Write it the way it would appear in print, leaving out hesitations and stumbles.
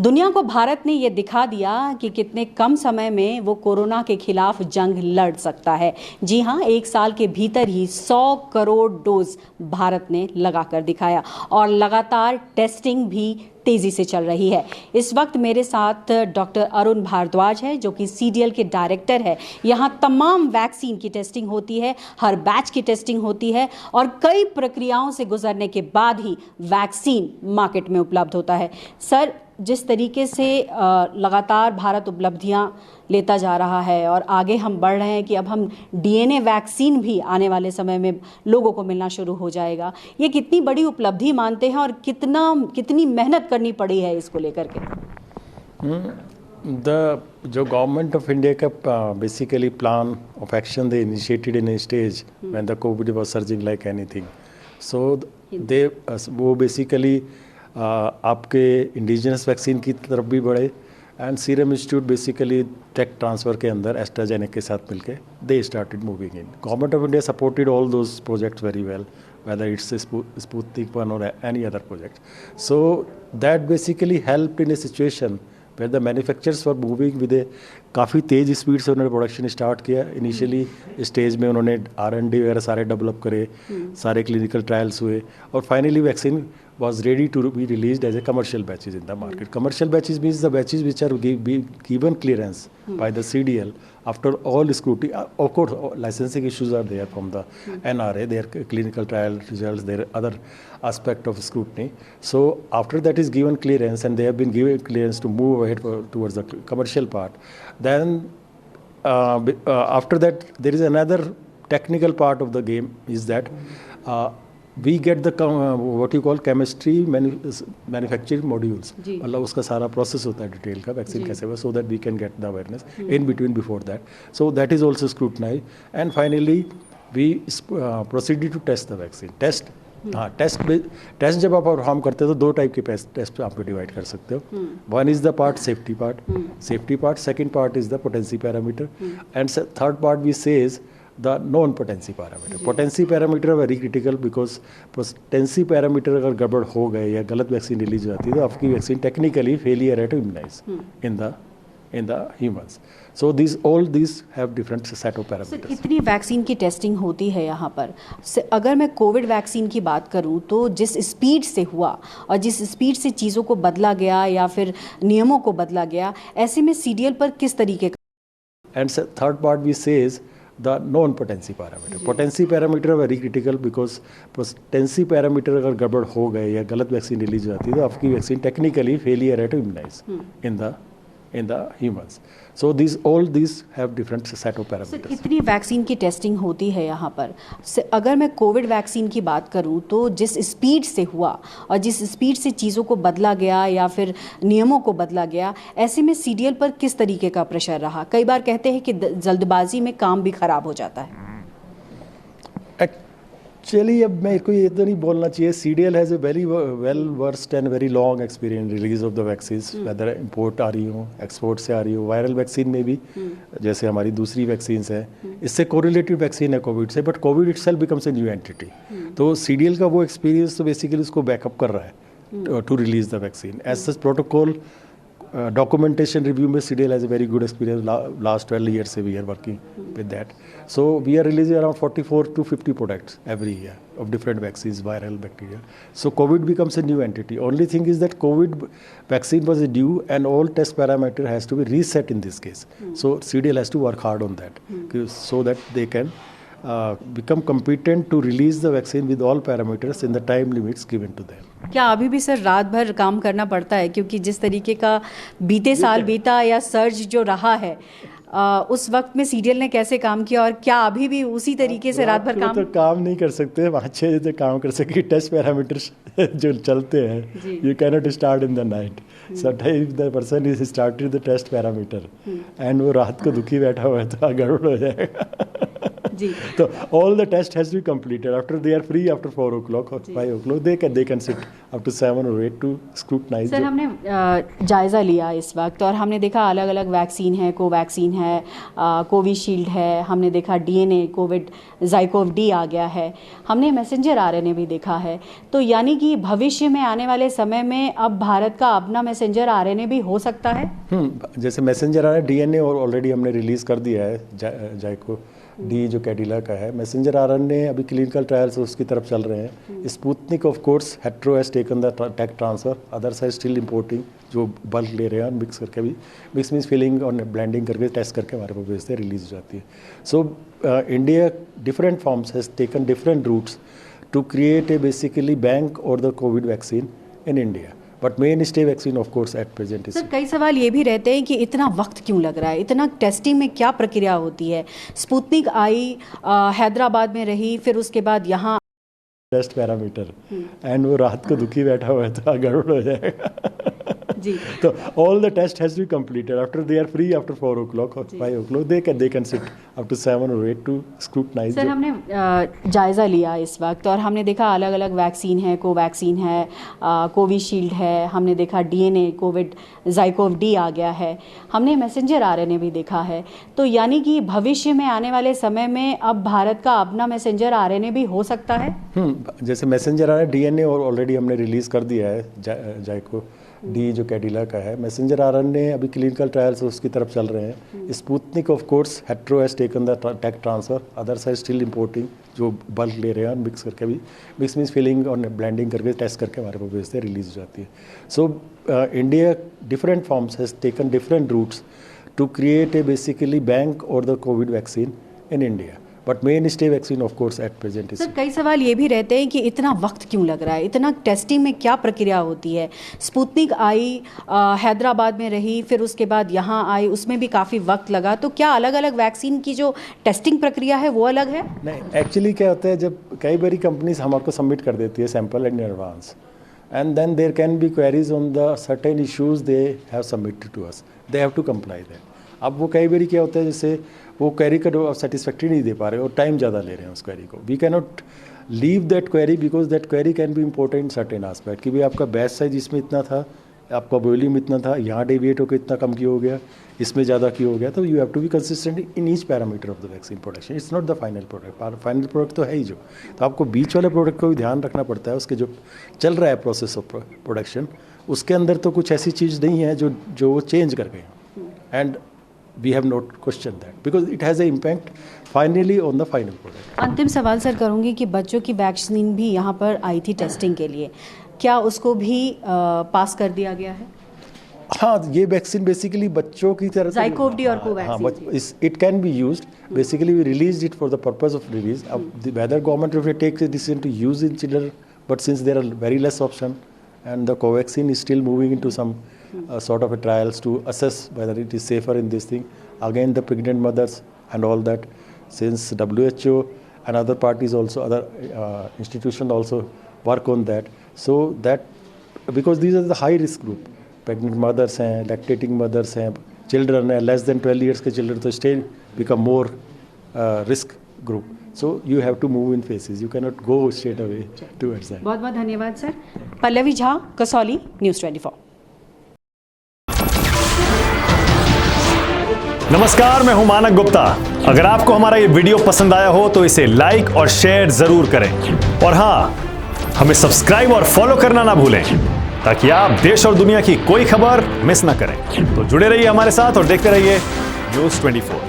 दुनिया को भारत ने ये दिखा दिया कि कितने कम समय में वो कोरोना के खिलाफ जंग लड़ सकता है। जी हाँ, एक साल के भीतर ही 100 करोड़ डोज भारत ने लगाकर दिखाया और लगातार टेस्टिंग भी तेजी से चल रही है। इस वक्त मेरे साथ डॉक्टर अरुण भारद्वाज है, जो कि सीडीएल के डायरेक्टर है। यहाँ तमाम वैक्सीन की टेस्टिंग होती है, हर बैच की टेस्टिंग होती है और कई प्रक्रियाओं से गुजरने के बाद ही वैक्सीन मार्केट में उपलब्ध होता है। सर, जिस तरीके से लगातार भारत उपलब्धियां लेता जा रहा है और आगे हम बढ़ रहे हैं कि अब हम डीएनए वैक्सीन भी आने वाले समय में लोगों को मिलना शुरू हो जाएगा, ये कितनी बड़ी उपलब्धि मानते हैं और कितनी मेहनत करनी पड़ी है इसको लेकर के? जो गवर्नमेंट ऑफ इंडिया का basically plan of action they initiated in a stage when the Covid was surging like anything, so they वो बेसिकली आपके इंडिजिनस वैक्सीन की तरफ भी बढ़े and Serum Institute basically tech transfer के अंदर एस्ट्राजेनेका के साथ मिलके they started moving in. Government of India supported all those projects very well, whether it's a Sputnik 1 or any other project. So that basically helped in a situation where the manufacturers were moving with a काफ़ी तेज़ speed से उन्होंने production start किया. Initially stage में उन्होंने R&D वगैरह सारे develop करे, सारे क्लिनिकल ट्रायल्स हुए और finally vaccine was ready to be released as a commercial batches in the market. Commercial batches means the batches which are given clearance by the CDL after all scrutiny. Of course, licensing issues are there from the NRA, their clinical trial results, their other aspect of scrutiny. So after that is given clearance and they have been given clearance to move ahead towards the commercial part. Then after that there is another technical part of the game is that we get the what you call chemistry manufacturing modules. मतलब उसका सारा process होता है detail का vaccine कैसे हुआ, so that we can get the awareness in between before that. So that is also scrutinized and finally we proceeded to test the vaccine. Test जब आप परफॉर्म करते हो तो दो टाइप के टेस्ट आप डिवाइड कर सकते हो. One is the part safety part, second part is the potency parameter and third part we says the non-potency parameter. Potency parameter are very critical because potency parameter अगर गड़बड़ हो गए या गलत वैक्सीन रिलीज हो जाती है तो आपकी वैक्सीन टेक्निकली फेलियर है to immunize in the humans. So all these have different set of parameters. कितनी वैक्सीन की टेस्टिंग होती है यहाँ पर? अगर मैं कोविड वैक्सीन की बात करूँ तो जिस स्पीड से हुआ और जिस स्पीड से चीज़ों को बदला गया या फिर नियमों को बदला गया, ऐसे में सीडीएल पर किस तरीके का? And third part we says the non-potency parameter. Potency parameter are very critical because potency parameter अगर गड़बड़ हो गए या गलत वैक्सीन रिलीज हो जाती है तो आपकी वैक्सीन टेक्निकली फेलियर है to immunize in the humans. So all these have different set of parameters. कितनी वैक्सीन की टेस्टिंग होती है यहाँ पर? अगर मैं कोविड वैक्सीन की बात करूँ तो जिस स्पीड से हुआ और जिस स्पीड से चीज़ों को बदला गया या फिर नियमों को बदला गया, ऐसे में सीडीएल पर किस तरीके का प्रेशर रहा? कई बार कहते हैं कि जल्दबाजी में काम भी खराब हो जाता है. एक्चुअली अब मेरे को ये तो नहीं बोलना चाहिए. CDL has a very well versed and very long experience release of the vaccines, whether import आ रही हो, एक्सपोर्ट से आ रही हो. वायरल वैक्सीन में भी जैसे हमारी दूसरी वैक्सीन्स है, इससे कोरिलेटेड वैक्सीन है कोविड से, but Covid itself becomes a new entity. तो CDL का वो एक्सपीरियंस तो बेसिकली उसको बैकअप कर रहा है to release the vaccine. As such protocol documentation review में CDL has a very good experience. Last 12 years we are working with that. So we are releasing around 44 to 50 products every year of different vaccines, viral, bacterial. So COVID becomes a new entity. Only thing is that COVID vaccine was due and all test parameter has to be reset in this case. So CDL has to work hard on that so that they can become competent to release the vaccine with all parameters in the time limits given to them. क्या अभी भी sir रात भर काम करना पड़ता है? क्योंकि जिस तरीके का बीते साल बीता या सर्ज जो रहा है उस वक्त में सीडीएल ने कैसे काम किया और क्या अभी भी उसी तरीके से रात भर काम नहीं कर सकते? 5-6 बजे तक काम कर सके. टेस्ट पैरामीटर्स जो चलते हैं, you can not start in the night. Sometimes the person is started the test parameter and वो रात को दुखी बैठा हुआ है तो गड़बड़ हो जाएगा. जी। So all the test has to be completed. After they are free after 4 o'clock or 5 o'clock, they can sit up to 7 or 8 to scrutinize. Sir हमने जायज़ा लिया इस वक्त और हमने देखा अलग अलग वैक्सीन है, कोवैक्सीन है, कोविशील्ड है, हमने देखा डीएनए कोविड ज़ाइकोव डी आ गया है, हमने मैसेंजर आरएनए भी देखा है। तो यानी कि भविष्य में आने वाले समय में अब भारत का अपना मैसेंजर आरएनए भी हो सकता है। जैसे मैसेंजर आरएनए डीएनए और ऑलरेडी हमने रिलीज़ कर दिया है जाइको डी जो कैडिला का है। मैसेंजर आरएनए अभी क्लिनिकल ट्रायल्स उसकी तरफ चल रहे हैं। Sputnik of course Hetero has taken the tech transfer, others are still importing जो बल्क ले रहे हैं मिक्स करके भी, मिक्स मीन्स फिलिंग और ब्लेंडिंग करके टेस्ट करके हमारे पास भेजते हैं, रिलीज हो जाती है। So India different forms has taken different routes to create a basically bank और the Covid vaccine in India, but mainstay vaccine of course at present is. Sir कई सवाल ये भी रहते हैं कि इतना वक्त क्यों लग रहा है, इतना टेस्टिंग में क्या प्रक्रिया होती है। स्पुतनिक आई हैदराबाद में रही, फिर उसके बाद यहाँ टेस्ट पैरामीटर एंड वो रात को दुखी बैठा हुआ है तो गड़बड़ हो जाएगा जी। तो all the test has to be completed. After they are free after 4 o'clock or 5 o'clock, they can sit up to 7 or 8 to scrutinize. Sir हमने जायज़ा लिया इस वक्त और हमने देखा अलग अलग वैक्सीन है, कोवैक्सीन है, कोविशील्ड है, हमने देखा डीएनए कोविड ज़ाइकोव डी आ गया है, हमने मैसेंजर आरएनए भी देखा है। तो यानी कि भविष्य में आने वाले समय में अब भारत का अपना मैसेंजर आरएनए भी हो सकता है। जैसे मैसेंजर आरएनए डीएनए और ऑलरेडी हमने रिलीज़ कर दिया है जाइको डी जो कैडिला का है। मैसेंजर आरएनए अभी क्लिनिकल ट्रायल्स उसकी तरफ चल रहे हैं। Sputnik of course Hetero has taken the tech transfer, others are still importing जो बल्क ले रहे हैं मिक्स करके भी, मिक्स मीन्स फिलिंग और ब्लेंडिंग करके टेस्ट करके हमारे पास भेजते हैं, रिलीज हो जाती है। So India different forms has taken different routes to create a basically bank और the Covid vaccine in India, but mainstay vaccine of course at present is. Sir कई सवाल ये भी रहते हैं कि इतना वक्त क्यों लग रहा है, इतना टेस्टिंग में क्या प्रक्रिया होती है। स्पुतनिक आई हैदराबाद में रही, फिर उसके बाद यहाँ आई, उसमें भी काफ़ी वक्त लगा। तो क्या अलग अलग वैक्सीन की जो टेस्टिंग प्रक्रिया है वो अलग है? नहीं, एक्चुअली क्या होता है जब कई बारी कंपनीज हमारे को सबमिट कर देती है sample in advance, and then there can be queries on the certain issues they have submitted to us, they have to comply that. अब वो कई बारी क्या होता है जैसे वो क्वेरी का सेटिस्फैक्ट्री नहीं दे पा रहे और टाइम ज़्यादा ले रहे हैं उस क्वेरी को। We can not leave that query because that query can be important in certain aspect कि भाई आपका बैच साइज इसमें इतना था, आपका वॉल्यूम इतना था, यहाँ डेविएट होकर इतना कम क्यों हो गया, इसमें ज़्यादा क्यों हो गया। तो you have to be consistent in each parameter of the vaccine production. It's not the final product, final product तो है ही जो। तो आपको बीच वाले प्रोडक्ट को भी ध्यान रखना पड़ता है, उसके जो चल रहा है प्रोसेस ऑफ प्रोडक्शन, उसके अंदर तो कुछ ऐसी चीज़ नहीं है जो वो चेंज कर गए। And we have not questioned that because it has an impact finally on the final product. अंतिम सवाल सर करूँगी कि बच्चों की वैक्सीन भी यहाँ पर आई थी टेस्टिंग के लिए, क्या उसको भी पास कर दिया गया है? हाँ, ये वैक्सीन बेसिकली बच्चों की तरह ज़ाइकोव डी और Covaxin it can be used basically we release it for the purpose of release. अब whether government will take decision to use in children, but since there are very less option and the Covaxin is still moving into some sort of a trials to assess whether it is safer in this thing. Again, the pregnant mothers and all that, since WHO and other parties also, other institutions also work on that. So that, because these are the high risk group, pregnant mothers हैं, lactating mothers हैं, children हैं, less than 12 years के children तो still become more risk group. So you have to move in phases. You cannot go straight away towards that. बहुत बहुत धन्यवाद sir. Pallavi Jha, Kasauli, news 24। नमस्कार, मैं हूं मानक गुप्ता। अगर आपको हमारा ये वीडियो पसंद आया हो तो इसे लाइक और शेयर जरूर करें, और हाँ, हमें सब्सक्राइब और फॉलो करना ना भूलें ताकि आप देश और दुनिया की कोई खबर मिस ना करें। तो जुड़े रहिए हमारे साथ और देखते रहिए न्यूज़ 24।